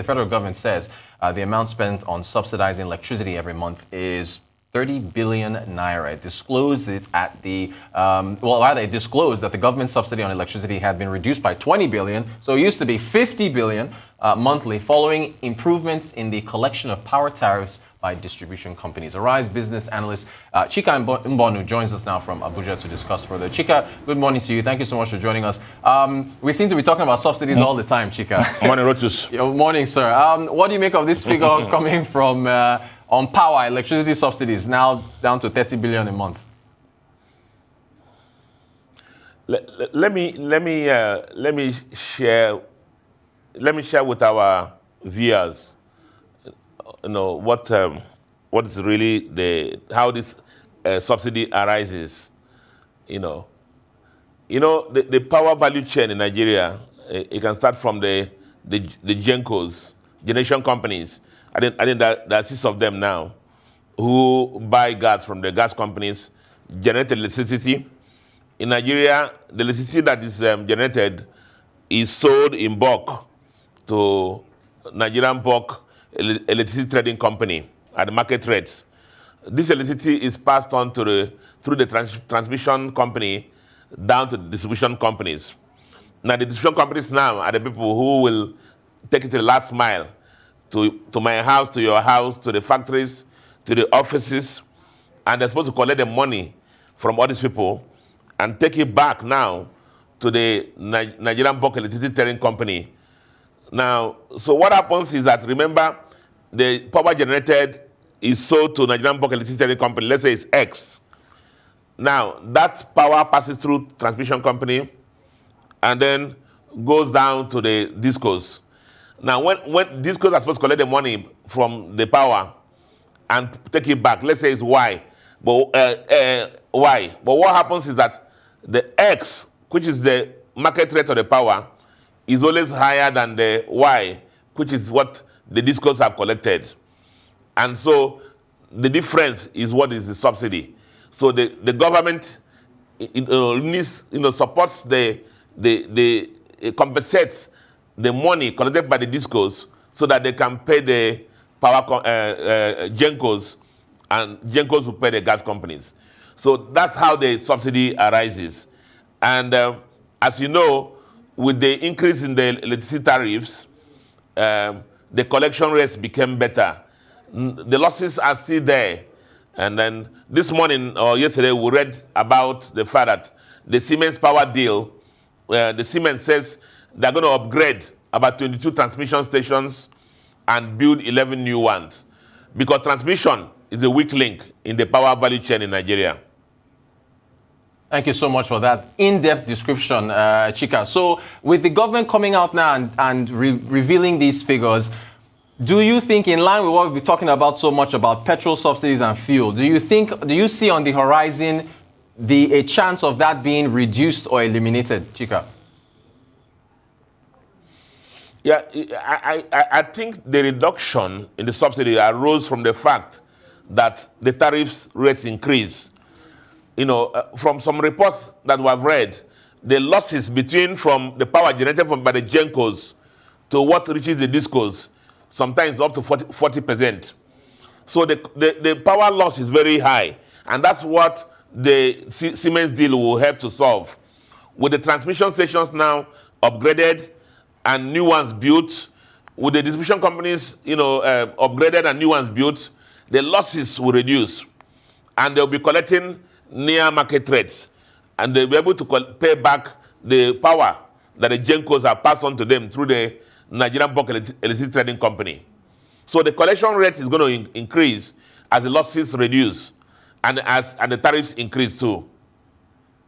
federal government says the amount spent on subsidizing electricity every month is 30 billion naira. It disclosed it at the, it disclosed that the government subsidy on electricity had been reduced by 20 billion. So it used to be 50 billion monthly, following improvements in the collection of power tariffs by distribution companies. Arise business analyst Chika Mbonu joins us now from Abuja to discuss further. Chika, good morning to you. Thank you so much for joining us. We seem to be talking about subsidies all the time, Chika. Morning, Rotus. Morning, sir. What do you make of this figure coming from on power, electricity subsidies, now down to 30 billion a month? Let me share with our viewers, what is really how this subsidy arises. The power value chain in Nigeria. It can start from the GENCOs, generation companies. I think that there are 6 of them now who buy gas from the gas companies, generate electricity. In Nigeria, the electricity that is generated is sold in bulk to Nigerian bulk electricity trading company at the market rates. This electricity is passed on through the transmission company down to the distribution companies. Now, the distribution companies now are the people who will take it to the last mile, to my house, to your house, to the factories, to the offices, and they're supposed to collect the money from all these people and take it back now to the Nigerian bulk electricity trading company. Now, so what happens is that, remember, the power generated is sold to Nigerian bulk electricity trading company. Let's say it's X. Now, that power passes through transmission company and then goes down to the discos. Now, when discos are supposed to collect the money from the power and take it back, let's say it's Y, but Y. But what happens is that the X, which is the market rate of the power, is always higher than the Y, which is what the discos have collected. And so the difference is what is the subsidy. So the government supports compensates the money collected by the discos so that they can pay the power GENCOs, and GENCOs will pay the gas companies. So that's how the subsidy arises. And as you know, with the increase in the electricity tariffs, the collection rates became better. The losses are still there. And then this morning or yesterday, we read about the fact that the Siemens power deal, the Siemens says they're going to upgrade about 22 transmission stations and build 11 new ones, because transmission is a weak link in the power value chain in Nigeria. Thank you so much for that in-depth description, Chika. So with the government coming out now and revealing these figures, do you think, in line with what we've been talking about so much about petrol subsidies and fuel, do you see on the horizon a chance of that being reduced or eliminated, Chika? Yeah, I think the reduction in the subsidy arose from the fact that the tariff rates increase. From some reports that we have read, the losses from the power generated by the GENCOs to what reaches the discos, sometimes up to 40%. So the power loss is very high, and that's what the Siemens deal will help to solve. With the transmission stations now upgraded and new ones built, with the distribution companies, upgraded and new ones built, the losses will reduce, and they'll be collecting near market rates, and they'll be able to pay back the power that the GENCOs have passed on to them through the Nigerian bulk electricity trading company. So the collection rate is going to increase as the losses reduce and the tariffs increase too.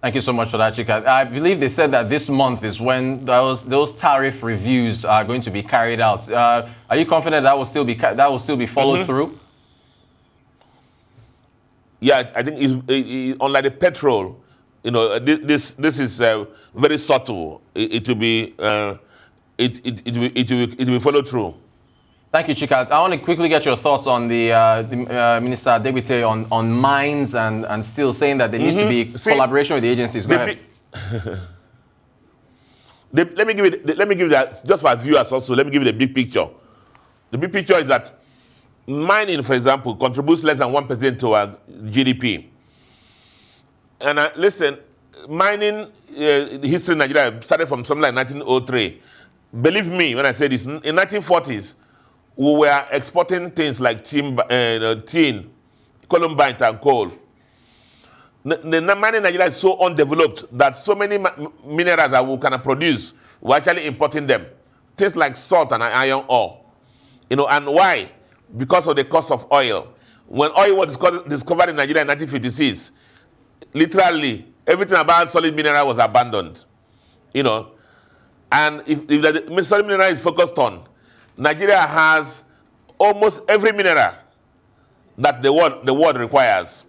Thank you so much for that, Chika. I believe they said that this month is when those tariff reviews are going to be carried out. Are you confident that will still be followed through? Yeah, I think it's unlike the petrol. This is very subtle. It will be followed through. Thank you, Chika. I want to quickly get your thoughts on the Minister Adegbite on mines and still saying that there needs to be collaboration with the agencies. Go ahead. Let me give you that, just for our viewers also, let me give you the big picture. The big picture is that mining, for example, contributes less than 1% to our GDP. And listen, mining history in Nigeria started from something like 1903. Believe me when I say this, in 1940s, we were exporting things like tin, columbite, and coal. The mining in Nigeria is so undeveloped that so many minerals that we can produce, we're actually importing them. Things like salt and iron ore. And why? Because of the cost of oil. When oil was discovered in Nigeria in 1956, literally everything about solid mineral was abandoned. And if the solid mineral is focused on, Nigeria has almost every mineral that the world requires.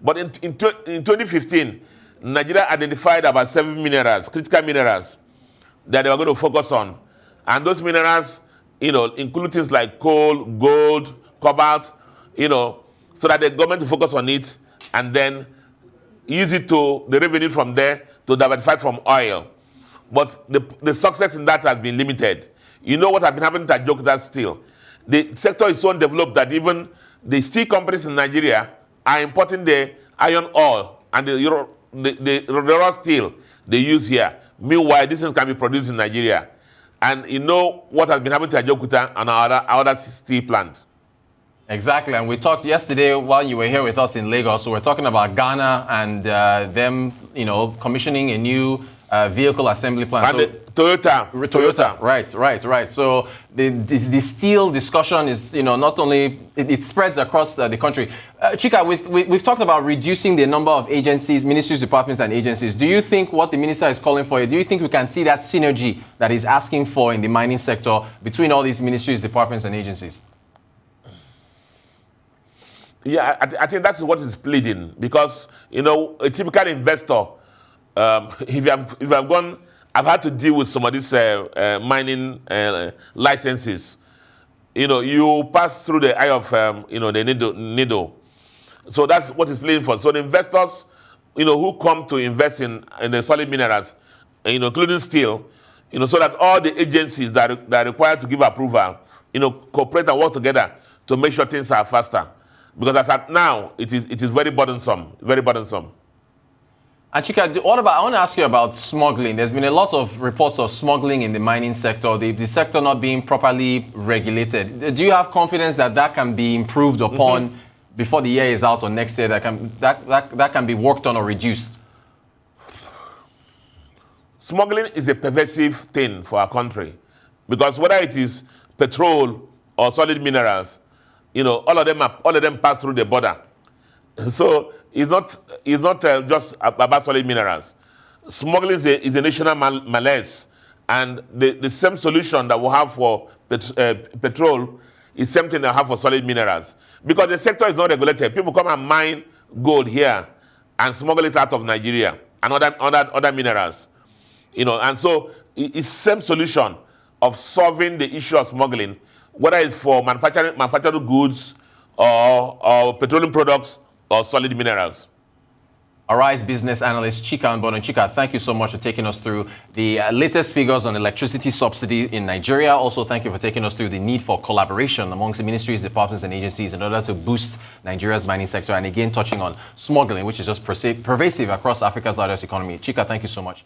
But in 2015, Nigeria identified about 7 minerals, critical minerals, that they were going to focus on. And those minerals, include things like coal, gold, cobalt, so that the government will focus on it and then use it the revenue from there to diversify from oil. But the success in that has been limited. You know what has been happening to Ajaokuta Steel? The sector is so undeveloped that even the steel companies in Nigeria are importing the iron ore and the raw steel they use here. Meanwhile, these things can be produced in Nigeria. And you know what has been happening to Ajaokuta and our other steel plants. Exactly, and we talked yesterday while you were here with us in Lagos. So we're talking about Ghana and them, commissioning a new vehicle assembly plant. And Toyota. Right. So the steel discussion is, not only, it spreads across the country. Chika, we've talked about reducing the number of agencies, ministries, departments, and agencies. Do you think what the minister is calling for, do you think we can see that synergy that he's asking for in the mining sector between all these ministries, departments, and agencies? Yeah, I think that's what is pleading, because, a typical investor, if you have gone, I've had to deal with some of these mining licenses. You pass through the eye of, the needle. So that's what is playing for. So the investors, who come to invest in the solid minerals, including steel, so that all the agencies that are required to give approval, cooperate and work together to make sure things are faster. Because as at now, it is very burdensome, very burdensome. And Chika, I want to ask you about smuggling. There's been a lot of reports of smuggling in the mining sector, the sector not being properly regulated. Do you have confidence that can be improved upon before the year is out or next year, that can be worked on or reduced? Smuggling is a pervasive thing for our country, because whether it is petrol or solid minerals, all of them pass through the border. So it's not just about solid minerals. Smuggling is a national malaise, and the same solution that we have for petrol is same thing that we have for solid minerals. Because the sector is not regulated. People come and mine gold here and smuggle it out of Nigeria and other minerals. And so it's same solution of solving the issue of smuggling, whether it's for manufactured goods or petroleum products or solid minerals. Arise business analyst Chika Mbono. Chika, thank you so much for taking us through the latest figures on electricity subsidy in Nigeria. Also, thank you for taking us through the need for collaboration amongst the ministries, departments, and agencies in order to boost Nigeria's mining sector. And again, touching on smuggling, which is just pervasive across Africa's largest economy. Chika, thank you so much.